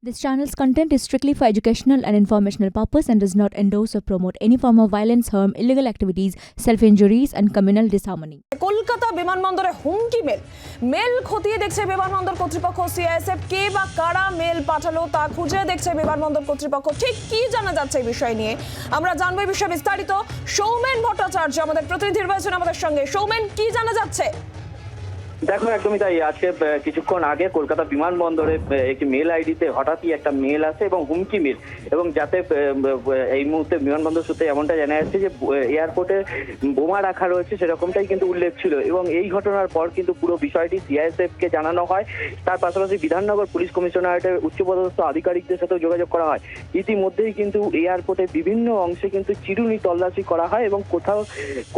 This channel's content is strictly for educational and informational purpose and does not endorse or promote any form of violence, harm, illegal activities, self-injuries and communal disharmony. Kolkata বিমানবন্দরে হুমকি mail খতিয়ে দেখছে বিমানবন্দর কর্তৃপক্ষ। CISF কে বা কারা mail পাঠালো তা খুঁজে দেখছে বিমানবন্দর কর্তৃপক্ষ। ঠিক কি জানা যাচ্ছে এই বিষয় নিয়ে আমরা জানবো। এই বিষয়ে বিস্তারিত সৌমেন ভট্টাচার্য আমাদের প্রতিনিধি রয়েছেন আমাদের সঙ্গে। সৌমেন, কি জানা যাচ্ছে? দেখো, একদমই তাই। আজকে কিছুক্ষণ আগে কলকাতা বিমানবন্দরে একটি মেল আইডিতে হঠাৎই একটা মেল আসে এবং হুমকি মেল, এবং যাতে এই মুহূর্তে বিমানবন্দর সূত্রে এমনটা জানা যাচ্ছে যে এয়ারপোর্টে বোমা রাখা রয়েছে সেরকমটাই কিন্তু উল্লেখ ছিল। এবং এই ঘটনার পর কিন্তু পুরো বিষয়টি সিআইএসএফ কে জানানো হয়। তার পাশাপাশি বিধাননগর পুলিশ কমিশনারেটের উচ্চপদস্থ আধিকারিকদের সাথেও যোগাযোগ করা হয়। ইতিমধ্যেই কিন্তু এয়ারপোর্টের বিভিন্ন অংশে কিন্তু চিরুনি তল্লাশি করা হয় এবং কোথাও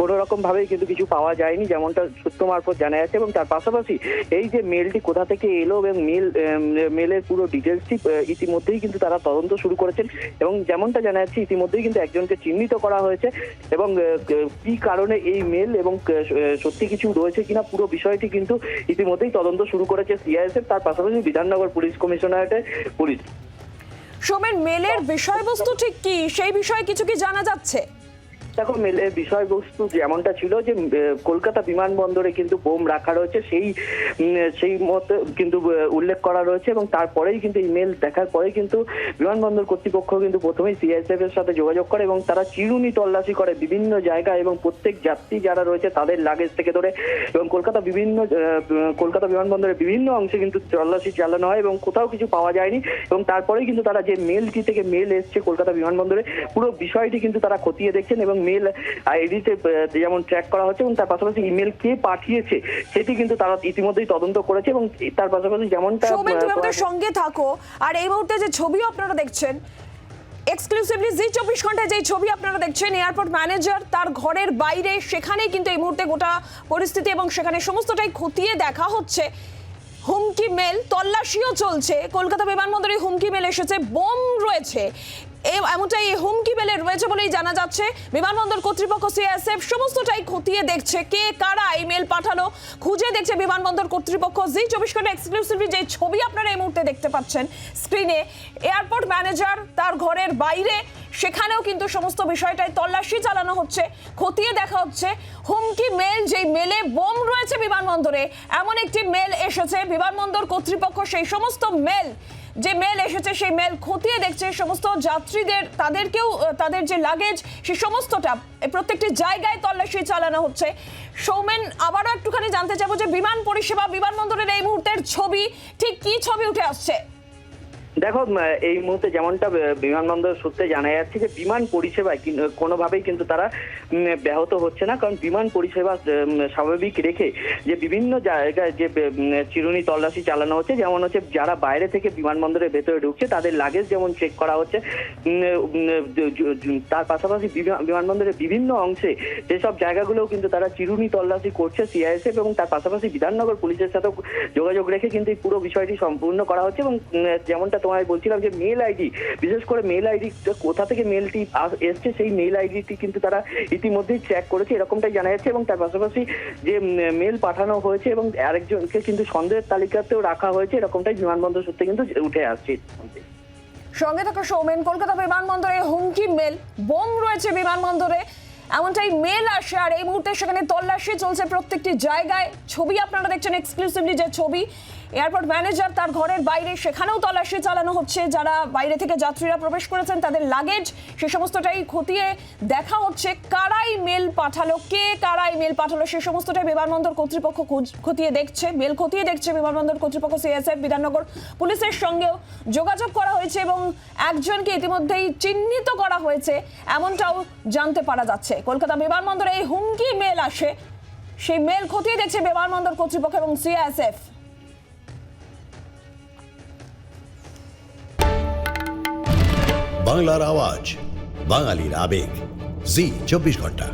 কোনো রকম ভাবেই কিন্তু কিছু পাওয়া যায়নি, যেমনটা সূত্র মারফত জানা যাচ্ছে। এবং তার পাশাপাশি এই যে মেলটি কোথা থেকে এলো এবং মেলের পুরো ডিটেলসটি ইতিমধ্যেই কিন্তু তারা তদন্ত শুরু করেছেন। এবং যেমনটা জানা যাচ্ছে ইতিমধ্যেই কিন্তু একজনকে চিহ্নিত করা হয়েছে এবং কি কারণে এই মেল এবং সত্যি কিছু রয়েছে কিনা পুরো বিষয়টি কিন্তু ইতিমধ্যেই তদন্ত শুরু করেছে সিআইএসএফ, তার পাশাপাশি বিধাননগর পুলিশ কমিশনারেটের পুলিশ। সৌমেন, মেলের বিষয়বস্তু ঠিক কি সেই বিষয়ে কিছু কি জানা যাচ্ছে? দেখো, মেলের বিষয়বস্তু যেমনটা ছিল যে কলকাতা বিমানবন্দরে কিন্তু বোম রাখা রয়েছে সেই মতে কিন্তু উল্লেখ করা রয়েছে। এবং তারপরেই কিন্তু ইমেল দেখার পরেই কিন্তু বিমানবন্দর কর্তৃপক্ষ কিন্তু প্রথমেই সিআইএসএফ এর সাথে যোগাযোগ করে এবং তারা চিরুনি তল্লাশি করে বিভিন্ন জায়গায় এবং প্রত্যেক যাত্রী যারা রয়েছে তাদের লাগেজ থেকে ধরে এবং কলকাতা বিমানবন্দরের বিভিন্ন অংশে কিন্তু তল্লাশি চালানো হয় এবং কোথাও কিছু পাওয়া যায়নি। এবং তারপরেই কিন্তু তারা যে মেলটি থেকে মেল এসছে কলকাতা বিমানবন্দরে পুরো বিষয়টি কিন্তু তারা খতিয়ে দেখছেন এবং মেল আইডিতে যেমন ট্র্যাক করা হচ্ছে এবং তার পাশাপাশি ইমেল কে পাঠিয়েছে সেটি কিন্তু তারা ইতিমধ্যেই তদন্ত করেছে। এবং তার পাশাপাশি যেমনটা সঙ্গে থাকো, আর এই মুহূর্তে যে ছবি আপনারা দেখছেন এক্সক্লুসিভলি জি24 ঘন্টায় যে ছবি আপনারা দেখছেন, এয়ারপোর্ট ম্যানেজার তার ঘরের বাইরে, সেখানেই কিন্তু এই মুহূর্তে গোটা পরিস্থিতি এবং সেখানে সমস্তটাই খতিয়ে দেখা হচ্ছে। হুমকি মেল, তল্লাশিও চলছে। কলকাতা বিমানবন্দরে হুমকি মেল এসেছে, বোম রয়েছে, এমনটাই হুমকি মেলে রয়েছে বলেই জানা যাচ্ছে। বিমানবন্দর কর্তৃপক্ষ সিআইএসএফ সমস্তটাই খতিয়ে দেখছে কে কারা ইমেল পাঠালো খুঁজে দেখছে বিমানবন্দর কর্তৃপক্ষ। জি24 ঘন্টা এক্সক্লুসিভলি যে ছবি আপনারা এই মুহূর্তে দেখতে পাচ্ছেন স্ক্রিনে, এয়ারপোর্ট ম্যানেজার তার ঘরের বাইরে, সেখানেও কিন্তু সমস্ত বিষয়টাই তল্লাশি চালানো হচ্ছে, খতিয়ে দেখা হচ্ছে। হুমকি মেল, যেই মেলে বোম রয়েছে বিমানবন্দরে, এমন একটি মেল এসেছে। বিমানবন্দর কর্তৃপক্ষ সেই সমস্ত যে মেল এসেছে সেই মেল খতিয়ে দেখছে। সমস্ত যাত্রীদের তাদেরকেও তাদের যে লাগেজ সেই সমস্তটা প্রত্যেকটি জায়গায় তল্লাশি চালানো হচ্ছে। সৌমেন, আবারও একটুখানি জানতে চাইবো যে বিমান পরিষেবা, বিমানবন্দরের এই মুহূর্তের ছবি ঠিক কি ছবি উঠে আসছে? দেখো, এই মুহূর্তে যেমনটা বিমানবন্দর সূত্রে জানা যাচ্ছে যে বিমান পরিষেবায় কোনোভাবেই কিন্তু তারা ব্যাহত হচ্ছে না, কারণ বিমান পরিষেবা স্বাভাবিক রেখে যে বিভিন্ন জায়গায় যে চিরুনি তল্লাশি চালানো হচ্ছে, যেমন হচ্ছে যারা বাইরে থেকে বিমানবন্দরের ভেতরে ঢুকছে তাদের লাগেজ যেমন চেক করা হচ্ছে, তার পাশাপাশি বিমানবন্দরের বিভিন্ন অংশে যেসব জায়গাগুলোও কিন্তু তারা চিরুনি তল্লাশি করছে সিআইএসএফ, এবং তার পাশাপাশি বিধাননগর পুলিশের সাথেও যোগাযোগ রেখে কিন্তু এই পুরো বিষয়টি সম্পূর্ণ করা হচ্ছে। এবং যেমনটা তোমায় বলছিলাম যে মেল আইডি, বিশেষ করে মেল আইডি কোথা থেকে মেলটি এসছে সেই মেল আইডিটি কিন্তু তারা ইতিমধ্যেই ট্র্যাক করেছে এরকমটাই জানা যাচ্ছে। এবং তার পাশাপাশি যে মেল পাঠানো হয়েছে এবং আরেকজনকে কিন্তু সন্দেহের তালিকাতেও রাখা হয়েছে এরকমটাই বিমানবন্দর সূত্রে কিন্তু উঠে আসছে। সঙ্গে থাকা সৌমেন, কলকাতা বিমানবন্দরে হুমকি মেল, বোম রয়েছে বিমানবন্দরে, এমনটাই মেল আসে আর এই মুহূর্তে সেখানে তল্লাশি চলছে প্রত্যেকটি জায়গায়। ছবি আপনারা দেখছেন এক্সক্লুসিভলি যে ছবি, এয়ারপোর্ট ম্যানেজার তার ঘরের বাইরে, সেখানেও তল্লাশি চালানো হচ্ছে। যারা বাইরে থেকে যাত্রীরা প্রবেশ করেছেন তাদের লাগেজ সে সমস্তটাই খতিয়ে দেখা হচ্ছে। কারাই মেল পাঠালো, কে কারাই মেল পাঠালো সে সমস্তটাই বিমানবন্দর কর্তৃপক্ষ খতিয়ে দেখছে, মেল খতিয়ে দেখছে বিমানবন্দর কর্তৃপক্ষ। সিআইএসএফ বিধাননগর পুলিশের সঙ্গেও যোগাযোগ করা হয়েছে এবং একজনকে ইতিমধ্যেই চিহ্নিত করা হয়েছে এমনটাও জানতে পারা যাচ্ছে। কলকাতা বিমানবন্দরে এই হুমকি মেল আসে, সেই মেল খতিয়ে দেখছে বিমানবন্দর কর্তৃপক্ষ এবং সিআইএসএফ। বাংলার আওয়াজ, বাঙালির আবেগ, জি24 ঘন্টা।